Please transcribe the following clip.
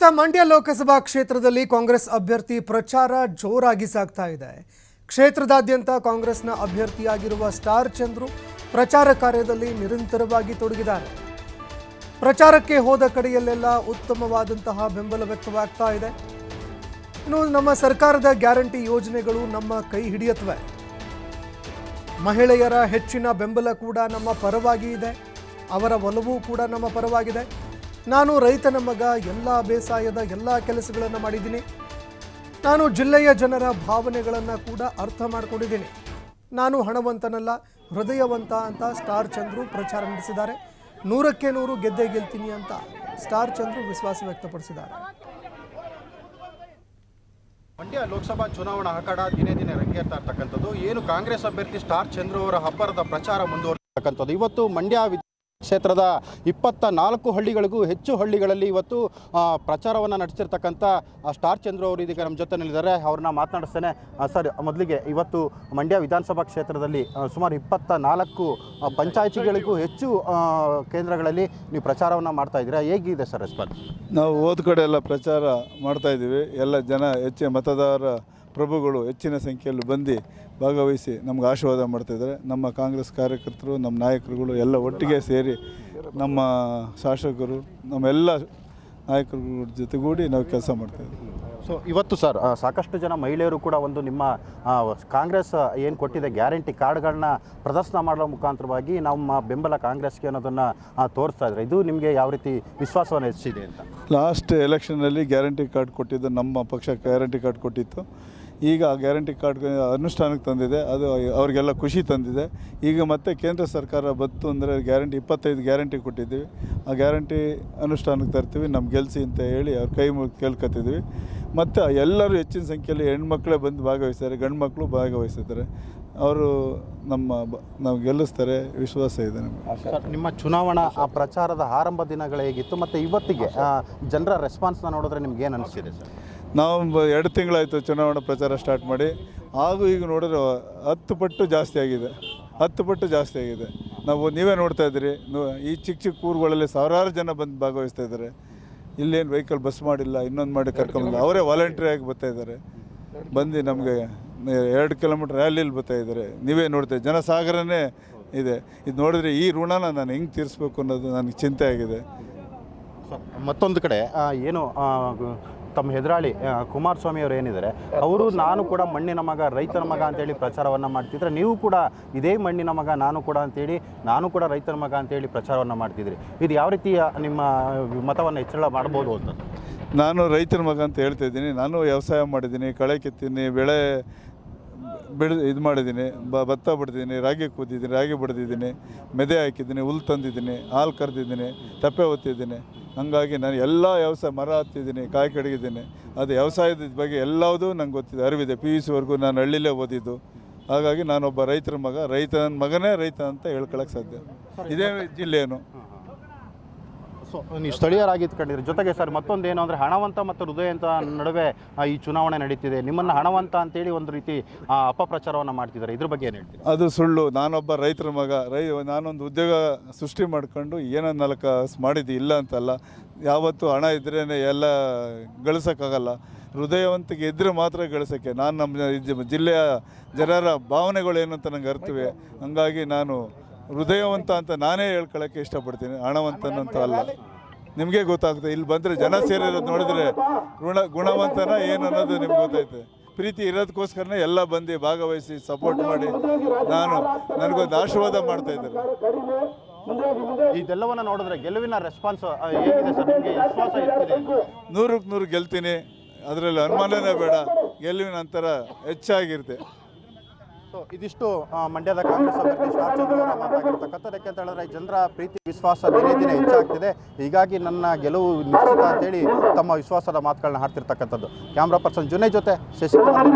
ಇತ್ತ ಮಂಡ್ಯ ಲೋಕಸಭಾ ಕ್ಷೇತ್ರದಲ್ಲಿ ಕಾಂಗ್ರೆಸ್ ಅಭ್ಯರ್ಥಿ ಪ್ರಚಾರ ಜೋರಾಗಿ ಸಾಗ್ತಾ ಇದೆ. ಕ್ಷೇತ್ರದಾದ್ಯಂತ ಕಾಂಗ್ರೆಸ್ನ ಅಭ್ಯರ್ಥಿಯಾಗಿರುವ ಸ್ಟಾರ್ ಚಂದ್ರು ಪ್ರಚಾರ ಕಾರ್ಯದಲ್ಲಿ ನಿರಂತರವಾಗಿ ತೊಡಗಿದ್ದಾರೆ. ಪ್ರಚಾರಕ್ಕೆ ಹೋದ ಕಡೆಯಲ್ಲೆಲ್ಲ ಉತ್ತಮವಾದಂತಹ ಬೆಂಬಲ ವ್ಯಕ್ತವಾಗ್ತಾ ಇದೆ. ಇನ್ನು ನಮ್ಮ ಸರ್ಕಾರದ ಗ್ಯಾರಂಟಿ ಯೋಜನೆಗಳು ನಮ್ಮ ಕೈ ಹಿಡಿಯುತ್ತವೆ. ಮಹಿಳೆಯರ ಹೆಚ್ಚಿನ ಬೆಂಬಲ ಕೂಡ ನಮ್ಮ ಪರವಾಗಿ ಇದೆ. ಅವರ ಒಲವು ಕೂಡ ನಮ್ಮ ಪರವಾಗಿದೆ. ನಾನು ರೈತನ ಮಗ, ಎಲ್ಲ ಬೇಸಾಯದ ಎಲ್ಲ ಕೆಲಸಗಳನ್ನು ಮಾಡಿದ್ದೀನಿ. ನಾನು ಜಿಲ್ಲೆಯ ಜನರ ಭಾವನೆಗಳನ್ನು ಕೂಡ ಅರ್ಥ ಮಾಡ್ಕೊಂಡಿದ್ದೀನಿ. ನಾನು ಹಣವಂತನಲ್ಲ, ಹೃದಯವಂತ ಅಂತ ಸ್ಟಾರ್ ಚಂದ್ರು ಪ್ರಚಾರ ನಡೆಸಿದ್ದಾರೆ. 100ಕ್ಕೆ 100 ಗೆದ್ದೇ ಗೆಲ್ತೀನಿ ಅಂತ ಸ್ಟಾರ್ ಚಂದ್ರು ವಿಶ್ವಾಸ ವ್ಯಕ್ತಪಡಿಸಿದ್ದಾರೆ. ಮಂಡ್ಯ ಲೋಕಸಭಾ ಚುನಾವಣಾ ಅಖಾಡ ದಿನೇ ದಿನೇ ರಂಗೇರ್ತಾ ಇರ್ತಕ್ಕಂಥದ್ದು. ಏನು ಕಾಂಗ್ರೆಸ್ ಅಭ್ಯರ್ಥಿ ಸ್ಟಾರ್ ಚಂದ್ರು ಅವರ ಹಬ್ಬರದ ಪ್ರಚಾರ ಮುಂದುವರಿಸತಕ್ಕಂಥದ್ದು. ಇವತ್ತು ಮಂಡ್ಯ ಕ್ಷೇತ್ರದ 24 ಹಳ್ಳಿಗಳಿಗೂ ಹೆಚ್ಚು ಹಳ್ಳಿಗಳಲ್ಲಿ ಇವತ್ತು ಪ್ರಚಾರವನ್ನು ನಡೆಸಿರ್ತಕ್ಕಂಥ ಸ್ಟಾರ್ ಚಂದ್ರು ಅವರು ಇದೀಗ ನಮ್ಮ ಜೊತೆ ನಿಲ್ಲಿದ್ದಾರೆ. ಅವ್ರನ್ನ ಮಾತನಾಡಿಸ್ತೇನೆ. ಸರ್, ಮೊದಲಿಗೆ ಇವತ್ತು ಮಂಡ್ಯ ವಿಧಾನಸಭಾ ಕ್ಷೇತ್ರದಲ್ಲಿ ಸುಮಾರು 24 ಪಂಚಾಯಿತಿಗಳಿಗೂ ಹೆಚ್ಚು ಕೇಂದ್ರಗಳಲ್ಲಿ ನೀವು ಪ್ರಚಾರವನ್ನು ಮಾಡ್ತಾ ಇದ್ದೀರಾ. ಹೇಗಿದೆ ಸರ್ ರೆಸ್ಪಾನ್ಸ್? ನಾವು ಹೋದ ಕಡೆ ಎಲ್ಲ ಪ್ರಚಾರ ಮಾಡ್ತಾ ಇದ್ದೀವಿ. ಎಲ್ಲ ಜನ ಹೆಚ್ಚಿನ ಮತದಾರ ಪ್ರಭುಗಳು ಹೆಚ್ಚಿನ ಸಂಖ್ಯೆಯಲ್ಲಿ ಬಂದು ಭಾಗವಹಿಸಿ ನಮ್ಗೆ ಆಶೀರ್ವಾದ ಮಾಡ್ತಾಯಿದ್ದಾರೆ. ನಮ್ಮ ಕಾಂಗ್ರೆಸ್ ಕಾರ್ಯಕರ್ತರು, ನಮ್ಮ ನಾಯಕರುಗಳು ಎಲ್ಲ ಒಟ್ಟಿಗೆ ಸೇರಿ ನಮ್ಮ ಶಾಸಕರು, ನಮ್ಮೆಲ್ಲ ನಾಯಕರುಗಳ ಜೊತೆಗೂಡಿ ನಾವು ಕೆಲಸ ಮಾಡ್ತಾಯಿದ್ದೀವಿ. ಸೊ ಇವತ್ತು ಸರ್ ಸಾಕಷ್ಟು ಜನ ಮಹಿಳೆಯರು ಕೂಡ ಒಂದು ನಿಮ್ಮ ಕಾಂಗ್ರೆಸ್ ಏನು ಕೊಟ್ಟಿದೆ ಗ್ಯಾರಂಟಿ ಕಾರ್ಡ್ಗಳನ್ನ ಪ್ರದರ್ಶನ ಮಾಡೋ ಮುಖಾಂತರವಾಗಿ ನಮ್ಮ ಬೆಂಬಲ ಕಾಂಗ್ರೆಸ್ಗೆ ಅನ್ನೋದನ್ನು ತೋರಿಸ್ತಾ ಇದ್ದಾರೆ. ಇದು ನಿಮಗೆ ಯಾವ ರೀತಿ ವಿಶ್ವಾಸವನ್ನು ಹೆಚ್ಚಿದೆ ಅಂತ? ಲಾಸ್ಟ್ ಎಲೆಕ್ಷನ್ನಲ್ಲಿ ಗ್ಯಾರಂಟಿ ಕಾರ್ಡ್ ಕೊಟ್ಟಿದ್ದು, ನಮ್ಮ ಪಕ್ಷ ಗ್ಯಾರಂಟಿ ಕಾರ್ಡ್ ಕೊಟ್ಟಿತ್ತು. ಈಗ ಆ ಗ್ಯಾರಂಟಿ ಕಾರ್ಡ್ ಅನುಷ್ಠಾನಕ್ಕೆ ತಂದಿದೆ. ಅದು ಅವರಿಗೆಲ್ಲ ಖುಷಿ ತಂದಿದೆ. ಈಗ ಮತ್ತೆ ಕೇಂದ್ರ ಸರ್ಕಾರ ಬಂತು ಅಂದರೆ ಗ್ಯಾರಂಟಿ 25 ಗ್ಯಾರಂಟಿ ಕೊಟ್ಟಿದ್ದೀವಿ. ಆ ಗ್ಯಾರಂಟಿ ಅನುಷ್ಠಾನಕ್ಕೆ ತರ್ತೀವಿ, ನಮ್ಗೆ ಗೆಲ್ಲಿಸಿ ಅಂತ ಹೇಳಿ ಅವ್ರ ಕೈ ಮುಗಿದು ಕೇಳ್ಕೊತಿದ್ವಿ. ಮತ್ತು ಎಲ್ಲರೂ ಹೆಚ್ಚಿನ ಸಂಖ್ಯೆಯಲ್ಲಿ ಹೆಣ್ಮಕ್ಳೇ ಬಂದು ಭಾಗವಹಿಸ್ತಾರೆ, ಗಂಡು ಮಕ್ಕಳು ಭಾಗವಹಿಸ್ತಾರೆ. ಅವರು ನಾವು ಗೆಲ್ಲಿಸ್ತಾರೆ, ವಿಶ್ವಾಸ ಇದೆ ನಮಗೆ. ನಿಮ್ಮ ಚುನಾವಣಾ ಪ್ರಚಾರದ ಆರಂಭ ದಿನಗಳು ಹೇಗಿತ್ತು ಮತ್ತು ಇವತ್ತಿಗೆ ಜನರ ರೆಸ್ಪಾನ್ಸ್ನ ನೋಡಿದ್ರೆ ನಿಮ್ಗೆ ಏನು ಅನಿಸ್ತಿದೆ ಸರ್? ನಾವು 2 ತಿಂಗಳಾಯಿತು ಚುನಾವಣಾ ಪ್ರಚಾರ ಸ್ಟಾರ್ಟ್ ಮಾಡಿ. ಹಾಗೂ ಈಗ ನೋಡಿದ್ರೆ 10 ಪಟ್ಟು ಜಾಸ್ತಿ ಆಗಿದೆ. 10 ಪಟ್ಟು ಜಾಸ್ತಿ ಆಗಿದೆ. ನೀವೇ ನೋಡ್ತಾ ಇದ್ದೀರಿ, ಈ ಚಿಕ್ಕ ಊರುಗಳಲ್ಲಿ ಸಾವಿರಾರು ಜನ ಬಂದು ಭಾಗವಹಿಸ್ತಾ ಇದ್ದಾರೆ. ಇಲ್ಲೇನು ವೆಹಿಕಲ್ ಬಸ್ ಮಾಡಿಲ್ಲ, ಇನ್ನೊಂದು ಮಾಡಿ ಕರ್ಕೊಂಬಂದು ಅವರೇ ವಾಲಂಟ್ರಿಯಾಗಿ ಬರ್ತಾಯಿದ್ದಾರೆ. ಬಂದು ನಮಗೆ 2 ಕಿಲೋಮೀಟ್ರ್ ರ್ಯಾಲಿಯಲ್ಲಿ ಬರ್ತಾಯಿದ್ದಾರೆ. ನೀವೇ ನೋಡ್ತಾ ಜನಸಾಗರನೇ ಇದೆ. ಇದು ನೋಡಿದ್ರೆ ಈ ಋಣನ ನಾನು ಹೆಂಗೆ ತೀರಿಸ್ಬೇಕು ಅನ್ನೋದು ನನಗೆ ಚಿಂತೆ ಆಗಿದೆ. ಮತ್ತೊಂದು ಕಡೆ ಏನು ತಮ್ಮ ಎದುರಾಳಿ ಕುಮಾರಸ್ವಾಮಿ ಅವರು ಏನಿದ್ದಾರೆ, ಅವರು ನಾನು ಕೂಡ ಮಣ್ಣಿನ ಮಗ, ರೈತನ ಮಗ ಅಂತೇಳಿ ಪ್ರಚಾರವನ್ನು ಮಾಡ್ತಿದ್ರೆ, ನೀವು ಕೂಡ ಇದೇ ಮಣ್ಣಿನ ಮಗ ನಾನು ಕೂಡ ಅಂತೇಳಿ, ನಾನು ಕೂಡ ರೈತನ ಮಗ ಅಂತೇಳಿ ಪ್ರಚಾರವನ್ನು ಮಾಡ್ತಿದ್ರಿ. ಇದು ಯಾವ ರೀತಿಯ ನಿಮ್ಮ ಮತವನ್ನು ಹೆಚ್ಚಳ ಮಾಡ್ಬೋದು ಅಂತ? ನಾನು ರೈತನ ಮಗ ಅಂತ ಹೇಳ್ತಾ ಇದ್ದೀನಿ. ನಾನು ವ್ಯವಸಾಯ ಮಾಡಿದ್ದೀನಿ, ಕಳೆ ಕಿತ್ತೀನಿ, ಇದು ಮಾಡಿದ್ದೀನಿ, ಭತ್ತ ಬಿಡ್ತಿದ್ದೀನಿ, ರಾಗಿ ಕೂತಿದ್ದೀನಿ, ರಾಗಿ ಬಡ್ದಿದ್ದೀನಿ, ಮೆದೆ ಹಾಕಿದ್ದೀನಿ, ಹುಲ್ಲು ತಂದಿದ್ದೀನಿ, ಹಾಲು ಕರೆದಿದ್ದೀನಿ, ತಪ್ಪೆ ಒತ್ತಿದ್ದೀನಿ. ಹಾಗಾಗಿ ನಾನು ಎಲ್ಲ ವ್ಯವಸಾಯ, ಮರ ಹತ್ತಿದ್ದೀನಿ, ಕಾಯಿ ಕಡಗಿದ್ದೀನಿ. ಅದು ವ್ಯವಸಾಯದ ಬಗ್ಗೆ ಎಲ್ಲದೂ ನಂಗೆ ಗೊತ್ತಿದೆ, ಅರಿವಿದೆ. PUCವರೆಗೂ ನಾನು ಹಳ್ಳಿಲೇ ಓದಿದ್ದು. ಹಾಗಾಗಿ ನಾನೊಬ್ಬ ರೈತರ ಮಗ, ರೈತನ ಮಗನೇ ರೈತ ಅಂತ ಹೇಳ್ಕೊಳಕ್ಕೆ ಸಾಧ್ಯ. ಇದೇ ಜಿಲ್ಲೆಯೇನು. ಸೊ ನೀವು ಸ್ಥಳೀಯರಾಗಿದ್ಕೊಂಡಿರಿ. ಜೊತೆಗೆ ಸರ್ ಮತ್ತೊಂದು ಏನು ಅಂದರೆ, ಹಣವಂತ ಮತ್ತು ಹೃದಯವಂತ ನಡುವೆ ಈ ಚುನಾವಣೆ ನಡೀತಿದೆ. ನಿಮ್ಮನ್ನು ಹಣವಂತ ಅಂತೇಳಿ ಒಂದು ರೀತಿ ಅಪಪ್ರಚಾರವನ್ನು ಮಾಡ್ತಿದ್ದಾರೆ. ಇದ್ರ ಬಗ್ಗೆ ಏನು ಹೇಳ್ತೀವಿ? ಅದು ಸುಳ್ಳು. ನಾನೊಬ್ಬ ರೈತರ ಮಗ. ನಾನೊಂದು ಉದ್ಯೋಗ ಸೃಷ್ಟಿ ಮಾಡ್ಕೊಂಡು ಏನೋ 4 ಕಾಸು ಮಾಡಿದ್ದು ಇಲ್ಲ ಅಂತಲ್ಲ. ಯಾವತ್ತೂ ಹಣ ಇದ್ರೇ ಎಲ್ಲ ಗಳಿಸೋಕ್ಕಾಗಲ್ಲ. ಹೃದಯವಂತಿಗೆ ಇದ್ದರೆ ಮಾತ್ರ ಗಳಿಸೋಕ್ಕೆ. ನಾನು ನಮ್ಮ ಜಿಲ್ಲೆಯ ಜನರ ಭಾವನೆಗಳು ಏನು ಅಂತ ನಂಗೆ ಅರ್ಥವೆ. ಹಂಗಾಗಿ ನಾನು ಹೃದಯವಂತ ಅಂತ ನಾನೇ ಹೇಳ್ಕೊಳ್ಳೋಕ್ಕೆ ಇಷ್ಟಪಡ್ತೀನಿ, ಹಣವಂತನಂತ ಅಲ್ಲ. ನಿಮಗೆ ಗೊತ್ತಾಗ್ತದೆ, ಇಲ್ಲಿ ಬಂದರೆ ಜನ ಸೇರಿರೋದು ನೋಡಿದ್ರೆ ಗುಣವಂತನ ಏನು ಅನ್ನೋದು ನಿಮ್ಗೆ ಗೊತ್ತಾಯ್ತದೆ. ಪ್ರೀತಿ ಇರೋದಕ್ಕೋಸ್ಕರನೇ ಎಲ್ಲ ಬಂದು ಭಾಗವಹಿಸಿ ಸಪೋರ್ಟ್ ಮಾಡಿ ನನಗೊಂದು ಆಶೀರ್ವಾದ ಮಾಡ್ತಾ ಇದ್ದಾರೆ. ಇದೆಲ್ಲವನ್ನು ನೋಡಿದ್ರೆ ಗೆಲುವಿನ ರೆಸ್ಪಾನ್ಸ್ ಹೇಗಿದೆ ಸರ್? ನಿಮಗೆ ವಿಶ್ವಾಸ ಇರ್ತಿದೆ? 100ಕ್ಕೆ 100 ಗೆಲ್ತೀನಿ, ಅದರಲ್ಲಿ ಅನುಮಾನನೇ ಬೇಡ. ಗೆಲುವಿನ ಅಂತರ ಹೆಚ್ಚಾಗಿರುತ್ತೆ. ಸೊ ಇದಿಷ್ಟು ಮಂಡ್ಯದ ಕಾಂಗ್ರೆಸ್ ಅಭ್ಯರ್ಥಿ ಸ್ಟಾರ್ ಚಂದ್ರು ಅವರ ಮಾತಾಗಿರ್ತಕ್ಕಂಥದ್ದು. ಯಾಕೆ ಅಂತ ಹೇಳಿದ್ರೆ, ಜನರ ಪ್ರೀತಿ ವಿಶ್ವಾಸ ದಿನೇ ದಿನೇ ಹೆಚ್ಚಾಗ್ತಿದೆ. ಹೀಗಾಗಿ ನನ್ನ ಗೆಲುವು ನಿಶ್ಚಿತ ಅಂತೇಳಿ ತಮ್ಮ ವಿಶ್ವಾಸದ ಮಾತುಗಳನ್ನ ಹಾಡ್ತಿರ್ತಕ್ಕಂಥದ್ದು. ಕ್ಯಾಮ್ರಾ ಪರ್ಸನ್ ಜುನೇ ಜೊತೆ ಶಶಿಕುಮಾರ್.